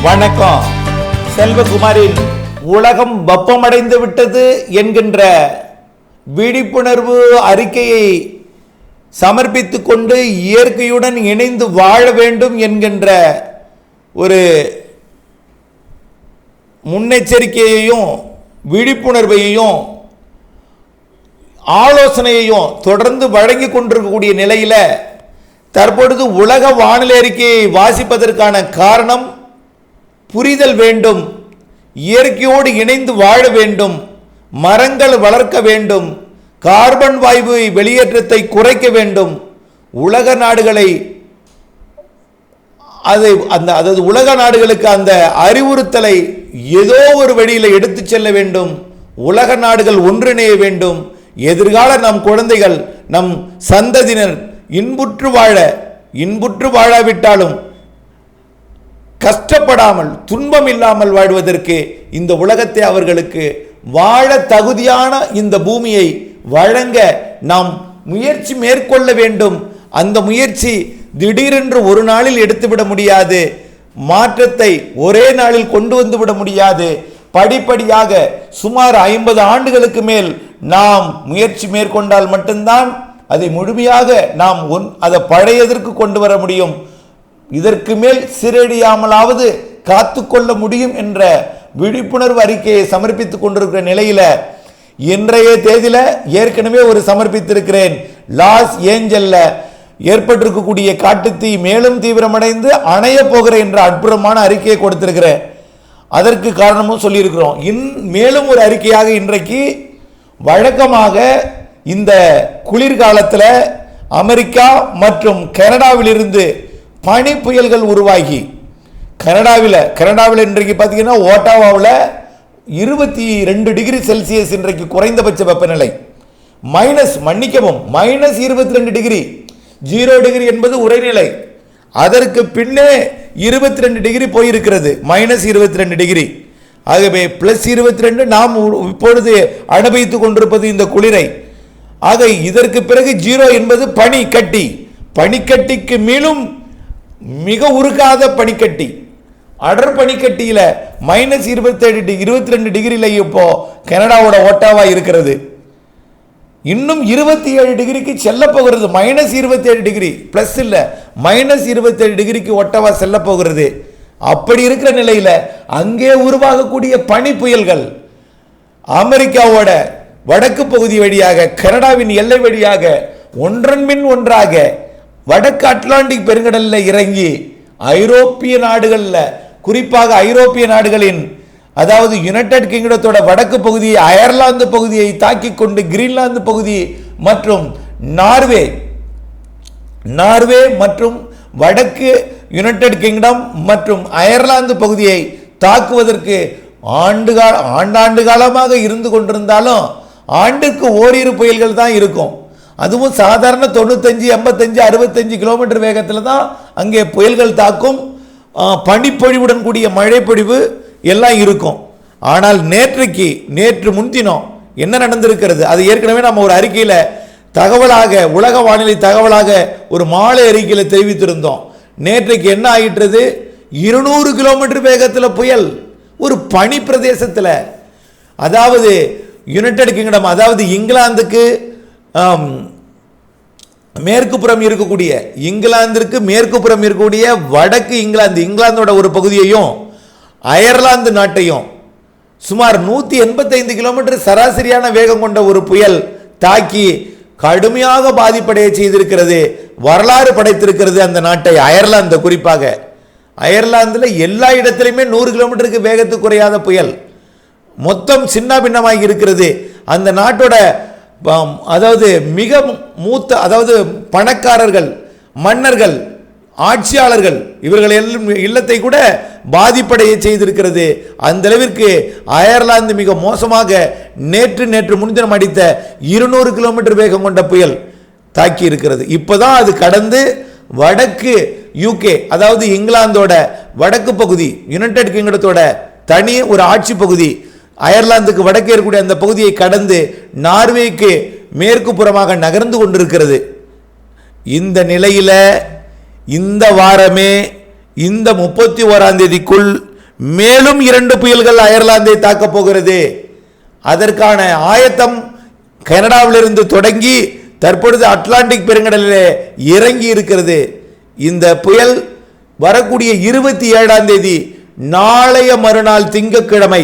வணக்கம். செல்வகுமாரின் உலகம் வெப்பமடைந்து விட்டது என்கின்ற விழிப்புணர்வு அறிக்கையை சமர்ப்பித்துக் கொண்டு இயற்கையுடன் இணைந்து வாழ வேண்டும் என்கின்ற ஒரு முன்னெச்சரிக்கையையும் விழிப்புணர்வையும் ஆலோசனையையும் தொடர்ந்து வழங்கி கொண்டிருக்கக்கூடிய நிலையில் தற்பொழுது உலக வானிலை அறிக்கையை வாசிப்பதற்கான காரணம் புரிதல் வேண்டும், இயற்கையோடு இணைந்து வாழ வேண்டும், மரங்கள் வளர்க்க வேண்டும், கார்பன் வாயு வெளியேற்றத்தை குறைக்க வேண்டும், உலக நாடுகளை அதாவது உலக நாடுகளுக்கு அந்த அறிவுறுத்தலை ஏதோ ஒரு வழியில் எடுத்து செல்ல வேண்டும். உலக நாடுகள் ஒன்றிணைய வேண்டும். எதிர்கால நம் குழந்தைகள் நம் சந்ததியினர் இன்புற்று வாழாவிட்டாலும் கஷ்டப்படாமல் துன்பம் இல்லாமல் வாழ்வதற்கு இந்த உலகத்தை அவர்களுக்கு வாழ தகுதியான இந்த பூமியை வழங்க நாம் முயற்சி மேற்கொள்ள வேண்டும். அந்த முயற்சி திடீரென்று ஒரு நாளில் எடுத்துவிட முடியாது. மாற்றத்தை ஒரே நாளில் கொண்டு வந்து விட முடியாது. படிப்படியாக சுமார் 50 ஆண்டுகளுக்கு மேல் நாம் முயற்சி மேற்கொண்டால் மட்டும்தான் அதை முழுமையாக நாம் அதை பழையதற்கு கொண்டு வர முடியும். இதற்கு மேல் சிறடியாமலாவது காத்துக்கொள்ள முடியும் என்ற விழிப்புணர்வு அறிக்கையை சமர்ப்பித்துக் கொண்டிருக்கிற நிலையில் இன்றைய தேதியில் ஏற்கனவே ஒரு சமர்ப்பித்திருக்கிறேன். லாஸ் ஏஞ்சல்ல ஏற்பட்டிருக்கக்கூடிய காட்டுத்தீ மேலும் தீவிரமடைந்து அணைய போகிற என்ற அற்புதமான அறிக்கையை கொடுத்திருக்கிறேன். அதற்கு காரணமும் சொல்லியிருக்கிறோம். மேலும் ஒரு அறிக்கையாக இன்றைக்கு வழக்கமாக இந்த குளிர்காலத்தில் அமெரிக்கா மற்றும் கனடாவிலிருந்து பனி புயல்கள் உருவாகி கனடாவில் இன்றைக்கு பார்த்தீங்கன்னா ஓட்டாவாவில் 22 டிகிரி செல்சியஸ் இன்றைக்கு குறைந்தபட்ச வெப்பநிலை. -22 டிகிரி, 0 டிகிரி என்பது உறைநிலை. அதற்கு பின்னே 22 டிகிரி போயிருக்கிறது, -22 டிகிரி. ஆகவே +22 நாம் இப்பொழுது அனுபவித்துக் கொண்டிருப்பது இந்த குளிரை. ஆக இதற்கு பிறகு 0 என்பது பனிக்கட்டிக்கு மேலும் மிக உருகாத பனிக்கட்டி, அடர் பனிக்கட்டியில் -22 டிகிரியில் இப்போ கனடாவோட ஓட்டாவா இருக்கிறது. இன்னும் 27 டிகிரிக்கு செல்ல போகிறது. -27 டிகிரி பிளஸ் இல்லை, -27 டிகிரிக்கு ஒட்டவா செல்ல போகிறது. அப்படி இருக்கிற நிலையில் அங்கே உருவாகக்கூடிய பனி புயல்கள் அமெரிக்காவோட வடக்கு பகுதி வழியாக கனடாவின் எல்லை வழியாக ஒன்றன் பின் ஒன்றாக வடக்கு அட்லாண்டிக் பெருங்கடலில் இறங்கி ஐரோப்பிய நாடுகளில், குறிப்பாக ஐரோப்பிய நாடுகளின் அதாவது யுனைடெட் கிங்டத்தோட வடக்கு பகுதியை, அயர்லாந்து பகுதியை தாக்கி கொண்டு கிரீன்லாந்து பகுதி மற்றும் நார்வே மற்றும் வடக்கு யுனைடெட் கிங்டம் மற்றும் அயர்லாந்து பகுதியை தாக்குவதற்கு ஆண்டாண்டு காலமாக இருந்து கொண்டிருந்தாலும் ஆண்டுக்கு ஓரிரு புயல்கள் தான் இருக்கும். அதுவும் சாதாரண 95, 85, 65 கிலோமீட்டர் வேகத்தில் தான் அங்கே புயல்கள் தாக்கும். பனிப்பொழிவுடன் கூடிய மழைப்பொழிவு எல்லாம் இருக்கும். ஆனால் நேற்று முன்தினம் என்ன நடந்திருக்கிறது, அது ஏற்கனவே நம்ம ஒரு அறிக்கையில் தகவலாக, உலக வானிலை தகவலாக ஒரு மாலை அறிக்கையில் தெரிவித்திருந்தோம். நேற்றைக்கு என்ன ஆகிட்டது, 200 கிலோமீட்டர் வேகத்தில் புயல் ஒரு பனி பிரதேசத்தில், அதாவது யுனைடெட் கிங்டம், அதாவது இங்கிலாந்துக்கு மேற்குப்புறம் இருக்கக்கூடிய, இங்கிலாந்திற்கு மேற்குப்புறம் இருக்கக்கூடிய வடக்கு இங்கிலாந்தோட ஒரு பகுதியையும் அயர்லாந்து நாட்டையும் சுமார் 185 கிலோமீட்டர் சராசரியான வேகம் கொண்ட ஒரு புயல் தாக்கி கடுமையாக பாதிப்படைய செய்திருக்கிறது. வரலாறு படைத்திருக்கிறது அந்த நாட்டை, அயர்லாந்து. குறிப்பாக அயர்லாந்தில் எல்லா இடத்திலுமே 100 கிலோமீட்டருக்கு வேகத்துக்கு குறையாத புயல் மொத்தம் சின்ன பின்னமாகி இருக்கிறது. அந்த நாட்டோட அதாவது மிக மூத்த, அதாவது பணக்காரர்கள், மன்னர்கள், ஆட்சியாளர்கள், இவர்கள் இல்லத்தை கூட பாதிப்படைய செய்திருக்கிறது. அந்த அளவிற்கு அயர்லாந்து மிக மோசமாக நேற்று முன்தினம் அடித்த 200 கிலோமீட்டர் வேகம் கொண்ட புயல் தாக்கி இருக்கிறது. இப்போதான் அது கடந்து வடக்கு யூகே, அதாவது இங்கிலாந்தோட வடக்கு பகுதி, யுனைடெட் கிங்டத்தோட தனி ஒரு ஆட்சி பகுதி, அயர்லாந்துக்கு வடக்கே இருக்கக்கூடிய அந்த பகுதியை கடந்து நார்வேக்கு மேற்கு புறமாக நகர்ந்து கொண்டிருக்கிறது. இந்த நிலையில் இந்த வாரமே இந்த 31ஆம் தேதிக்குள் மேலும் 2 புயல்கள் அயர்லாந்தை தாக்கப் போகிறது. அதற்கான ஆயத்தம் கனடாவிலிருந்து தொடங்கி தற்பொழுது அட்லாண்டிக் பெருங்கடலிலே இறங்கி இருக்கிறது. இந்த புயல் வரக்கூடிய 27ஆம் தேதி நாளைய மறுநாள் திங்கட்கிழமை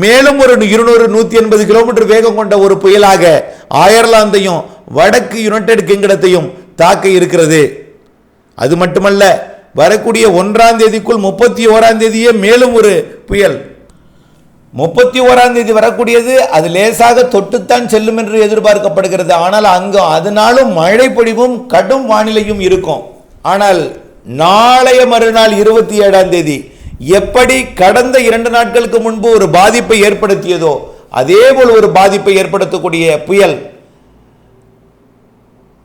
மேலும் ஒரு 200-180 கிலோமீட்டர் வேகம் கொண்ட ஒரு புயலாக அயர்லாந்தையும் வடக்கு யுனைடெட் கிங்டத்தையும் தாக்க இருக்கிறது. அது மட்டுமல்ல, வரக்கூடிய 1ஆம் தேதிக்குள் 31ஆம் தேதியே மேலும் ஒரு புயல் 31ஆம் தேதி வரக்கூடியது. அது லேசாக தொட்டுத்தான் செல்லும் என்று எதிர்பார்க்கப்படுகிறது. ஆனால் அங்கு அதனாலும் மழை பொழிவும் கடும் வானிலையும் இருக்கும். ஆனால் நாளைய மறுநாள் 27ஆம் தேதி எப்படி கடந்த 2 நாட்களுக்கு முன்பு ஒரு பாதிப்பை ஏற்படுத்தியதோ அதே போல் ஒரு பாதிப்பை ஏற்படுத்தக்கூடிய புயல்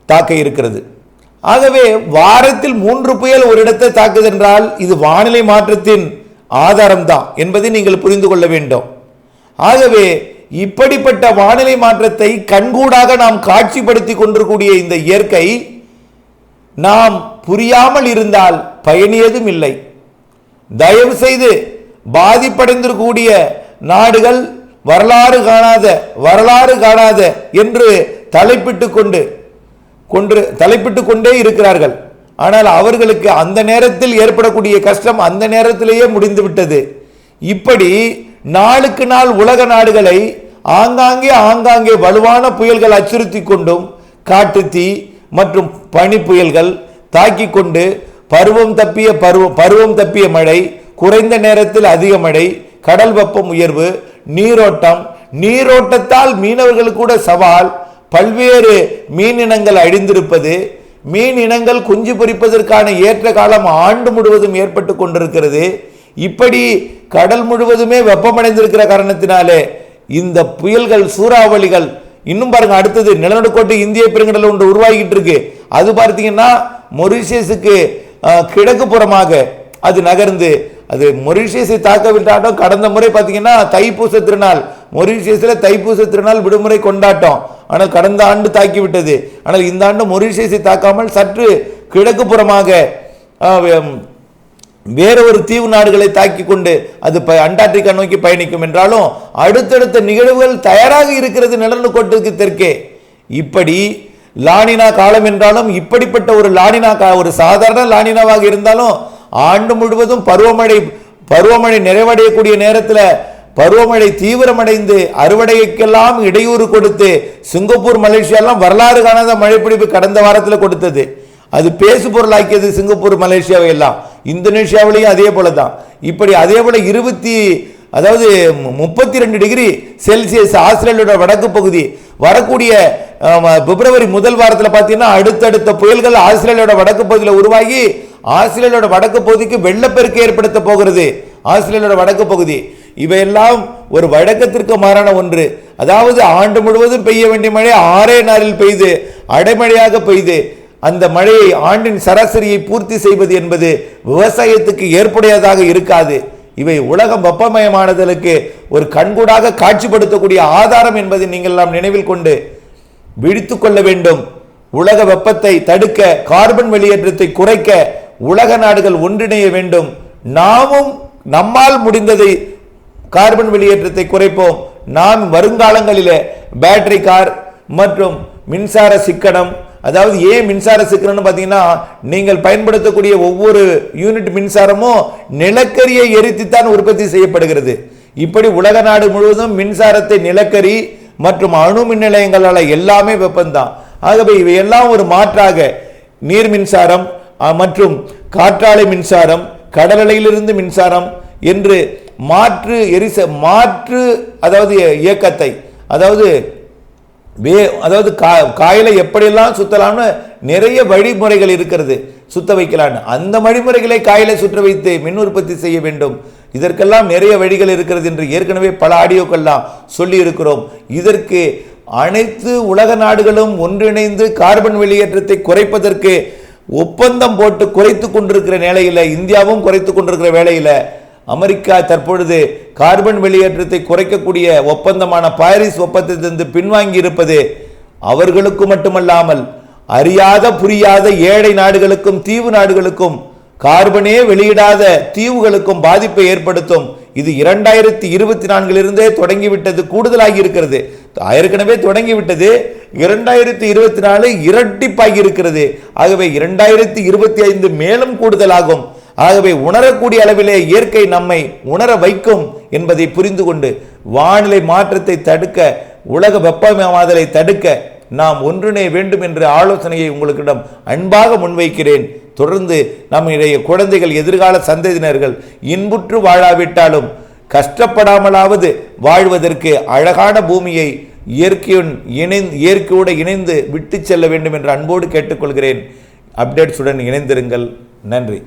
தாக்க இருக்கிறது. ஆகவே வாரத்தில் 3 புயல் ஒரு இடத்தை தாக்குதென்றால் இது வானிலை மாற்றத்தின் ஆதாரம்தான் என்பதை நீங்கள் புரிந்து கொள்ள வேண்டும். ஆகவே இப்படிப்பட்ட வானிலை மாற்றத்தை கண்கூடாக நாம் காட்சிப்படுத்தி கொண்டிருக்கூடிய இந்த இயற்கை நாம் புரியாமல் இருந்தால் பயனியதும் இல்லை. தயவு செய்து பாதிப்படைந்திருக்கக்கூடிய நாடுகள் வரலாறு காணாத என்று தலைப்பிட்டு கொண்டே இருக்கிறார்கள். ஆனால் அவர்களுக்கு அந்த நேரத்தில் ஏற்படக்கூடிய கஷ்டம் அந்த நேரத்திலேயே முடிந்துவிட்டது. இப்படி நாளுக்கு நாள் உலக நாடுகளை ஆங்காங்கே வலுவான புயல்கள் அச்சுறுத்தி கொண்டும் காட்டுத்தீ மற்றும் பனி புயல்கள் தாக்கிக் கொண்டு பருவம் தப்பிய மழை, குறைந்த நேரத்தில் அதிக மழை, கடல் வெப்பம் உயர்வு, நீரோட்டத்தால் மீனவர்கள் கூட சவால், பல்வேறு மீன் இனங்கள் அழிந்திருப்பது, மீன் இனங்கள் குஞ்சு பொரிப்பதற்கான ஏற்ற காலம் ஆண்டு முழுவதும் ஏற்பட்டு கொண்டிருக்கிறது. இப்படி கடல் முழுவதுமே வெப்பமடைந்திருக்கிற காரணத்தினாலே இந்த புயல்கள் சூறாவளிகள் இன்னும் பாருங்க. அடுத்தது நிலநடுக்கோட்டு இந்திய பெருங்கடல் ஒன்று உருவாகிட்டு இருக்கு. அது பார்த்தீங்கன்னா மொரிஷியஸுக்கு கிழக்கு புறமாக அது நகர்ந்து அது மொரிஷியஸை தாக்கவிட்டாட்டம். கடந்த முறை பார்த்தீங்கன்னா தைப்பூச திருநாள், மொரிஷியஸில் தைப்பூச திருநாள் விடுமுறை கொண்டாட்டம். ஆனால் கடந்த ஆண்டு தாக்கிவிட்டது. ஆனால் இந்த ஆண்டு மொரிஷியஸை தாக்காமல் சற்று கிழக்கு புறமாக வேற ஒரு தீவு நாடுகளை தாக்கி கொண்டு அது அண்டார்டிகா நோக்கி பயணிக்கும் என்றாலும் அடுத்தடுத்த நிகழ்வுகள் தயாராக இருக்கிறது நிலநடுக்கோட்டுக்கு தெற்கே. இப்படி லானினா காலம் என்றாலும் இப்படிப்பட்ட ஒரு லானினா ஒரு சாதாரண லானினாவாக இருந்தாலும் ஆண்டு முழுவதும் பருவமழை நிறைவடையக்கூடிய நேரத்தில் பருவமழை தீவிரமடைந்து அறுவடைக்கெல்லாம் இடையூறு கொடுத்து சிங்கப்பூர் மலேசியாலாம் வரலாறு காணாத மழைப்பிடிப்பு கடந்த வாரத்தில் கொடுத்தது. அது பேசு பொருளாக்கியது சிங்கப்பூர் மலேசியாவை எல்லாம். இந்தோனேஷியாவிலையும் அதே போல தான். இப்படி அதே போல 32 டிகிரி செல்சியஸ் ஆஸ்திரேலியாவோட வடக்கு பகுதி வரக்கூடிய பிப்ரவரி முதல் வாரத்தில் பார்த்தீங்கன்னா அடுத்தடுத்த புயல்கள் ஆஸ்திரேலியாவோட வடக்கு பகுதியில் உருவாகி ஆஸ்திரேலியாவோட வடக்கு பகுதிக்கு வெள்ளப்பெருக்கு ஏற்படுத்த போகிறது. ஆஸ்திரேலியாவோட வடக்கு பகுதி இவையெல்லாம் ஒரு வழக்கத்திற்கு மாறான ஒன்று. அதாவது ஆண்டு முழுவதும் பெய்ய வேண்டிய மழை 6 நாளில் பெய்து அடைமழையாக பெய்து அந்த மழையை ஆண்டின் சராசரியை பூர்த்தி செய்வது என்பது விவசாயத்துக்கு ஏற்புடையதாக இருக்காது. இவை உலகம் வெப்பமயமானதற்கு ஒரு கண்கூடாக காட்சிப்படுத்தக்கூடிய ஆதாரம் என்பதை நீங்கள் எல்லாம் நினைவில் கொண்டு விழித்துக் கொள்ள வேண்டும். உலக வெப்பத்தை தடுக்க, கார்பன் வெளியேற்றத்தை குறைக்க உலக நாடுகள் ஒன்றிணைய வேண்டும். நாமும் நம்மால் முடிந்ததை கார்பன் வெளியேற்றத்தை குறைப்போம். நாம் வருங்காலங்களிலே பேட்டரி கார் மற்றும் மின்சார சிக்கனம், அதாவது ஏன் மின்சார சிக்கனம் பார்த்தீங்கன்னா நீங்கள் பயன்படுத்தக்கூடிய ஒவ்வொரு யூனிட் மின்சாரமும் நிலக்கரியை எரித்துத்தான் உற்பத்தி செய்யப்படுகிறது. இப்படி உலக நாடு முழுவதும் மின்சாரத்தை நிலக்கரி மற்றும் அணு மின் நிலையங்களால் எல்லாமே வெப்பம்தான். ஆகவே இவையெல்லாம் ஒரு மாற்றாக நீர் மின்சாரம் மற்றும் காற்றாலை மின்சாரம், கடலலையிலிருந்து மின்சாரம் என்று மாற்று அதாவது இயக்கத்தை அதாவது காயிலை எப்படியெல்லாம் சுத்தலாம்னு நிறைய வழிமுறைகள் இருக்கிறது சுத்த வைக்கலான்னு. அந்த வழிமுறைகளை காயிலை சுற்ற வைத்து மின் உற்பத்தி செய்ய வேண்டும். இதற்கெல்லாம் நிறைய வழிகள் இருக்கிறது என்று ஏற்கனவே பல ஆடியோக்கெல்லாம் சொல்லி இருக்கிறோம். இதற்கு அனைத்து உலக நாடுகளும் ஒன்றிணைந்து கார்பன் வெளியேற்றத்தை குறைப்பதற்கு ஒப்பந்தம் போட்டு குறைத்து கொண்டிருக்கிற நிலையில், இந்தியாவும் குறைத்து கொண்டிருக்கிற வேளையில் அமெரிக்கா தற்பொழுது கார்பன் வெளியேற்றத்தை குறைக்கக்கூடிய ஒப்பந்தமான பாரிஸ் ஒப்பந்தத்திலிருந்து பின்வாங்கி இருப்பது அவர்களுக்கு மட்டுமல்லாமல் அறியாத புரியாத ஏழை நாடுகளுக்கும் தீவு நாடுகளுக்கும் கார்பனே வெளியிடாத தீவுகளுக்கும் பாதிப்பை ஏற்படுத்தும். இது 2024 தொடங்கிவிட்டது, கூடுதலாகி இருக்கிறது. ஏற்கனவே தொடங்கிவிட்டது, 2024 இரட்டிப்பாகி இருக்கிறது. ஆகவே 2025 மேலும் கூடுதலாகும். ஆகவே உணரக்கூடிய அளவிலே இயற்கை நம்மை உணர வைக்கும் என்பதை புரிந்து கொண்டு வானிலை மாற்றத்தை தடுக்க, உலக வெப்பமயமாதலை தடுக்க நாம் ஒன்றிணைய வேண்டும் என்ற ஆலோசனையை உங்களுக்கிடம் அன்பாக முன்வைக்கிறேன். தொடர்ந்து நம்முடைய குழந்தைகள், எதிர்கால சந்ததியினர்கள் இன்புற்று வாழாவிட்டாலும் கஷ்டப்படாமலாவது வாழ்வதற்கு அழகான பூமியை இயற்கையோடு இணைந்து விட்டு செல்ல வேண்டும் என்று அன்போடு கேட்டுக்கொள்கிறேன். அப்டேட்ஸுடன் இணைந்திருங்கள். நன்றி.